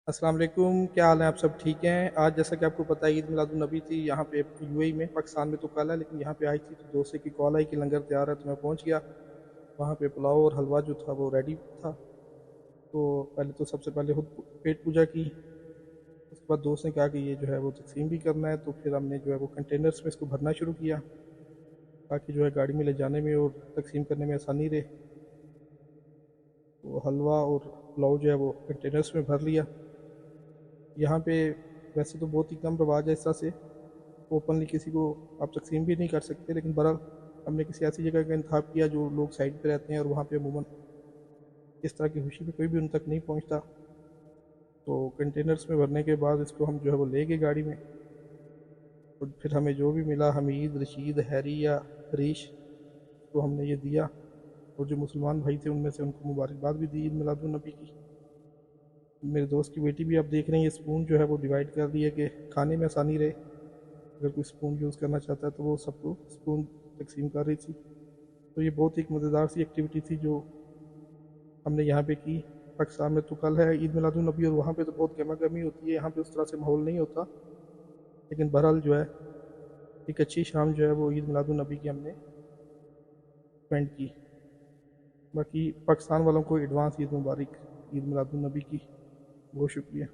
السلام علیکم، کیا حال ہیں؟ آپ سب ٹھیک ہیں؟ آج جیسا کہ آپ کو پتہ ہے عید میلاد النبی تھی یہاں پہ یو اے ای میں، پاکستان میں تو کل ہے لیکن یہاں پہ آئی تھی تو دوست کی کال آئی کہ لنگر تیار ہے تو میں پہنچ گیا۔ وہاں پہ پلاؤ اور حلوہ جو تھا وہ ریڈی تھا، تو پہلے تو سب سے پہلے خود پیٹ پوجا کی۔ اس کے بعد دوست نے کہا کہ یہ جو ہے وہ تقسیم بھی کرنا ہے، تو پھر ہم نے جو ہے وہ کنٹینرز میں اس کو بھرنا شروع کیا تاکہ جو ہے گاڑی میں لے جانے میں اور تقسیم کرنے میں آسانی رہے۔ تو حلوہ اور پلاؤ جو ہے وہ کنٹینرز میں بھر لیا۔ یہاں پہ ویسے تو بہت ہی کم رواج ہے اس طرح سے، اوپنلی کسی کو آپ تقسیم بھی نہیں کر سکتے، لیکن بہرحال ہم نے کسی ایسی جگہ کا انتخاب کیا جو لوگ سائڈ پہ رہتے ہیں اور وہاں پہ عموماً اس طرح کی خوشی میں کوئی بھی ان تک نہیں پہنچتا۔ تو کنٹینرز میں بھرنے کے بعد اس کو ہم جو ہے وہ لے گئے گاڑی میں، اور پھر ہمیں جو بھی ملا حمید، رشید، حیری یا حریش کو ہم نے یہ دیا، اور جو مسلمان بھائی تھے ان میں سے ان کو مبارکباد بھی دی عید میلاد النبی کی۔ میرے دوست کی بیٹی بھی آپ دیکھ رہے ہیں، یہ اسپون جو ہے وہ ڈیوائڈ کر دی ہے کہ کھانے میں آسانی رہے، اگر کوئی اسپون یوز کرنا چاہتا ہے تو وہ سب کو اسپون تقسیم کر رہی تھی۔ تو یہ بہت ایک مزیدار سی ایکٹیویٹی تھی جو ہم نے یہاں پہ کی۔ پاکستان میں تو کل ہے عید میلاد النبی اور وہاں پہ تو بہت گہما گہمی ہوتی ہے، یہاں پہ اس طرح سے ماحول نہیں ہوتا، لیکن بہرحال جو ہے ایک اچھی شام جو ہے وہ عید میلاد النبی کی ہم نے اسپینڈ کی۔ باقی پاکستان والوں کو ایڈوانس عید مبارک، عید میلاد النبی کی۔ بہت شکریہ۔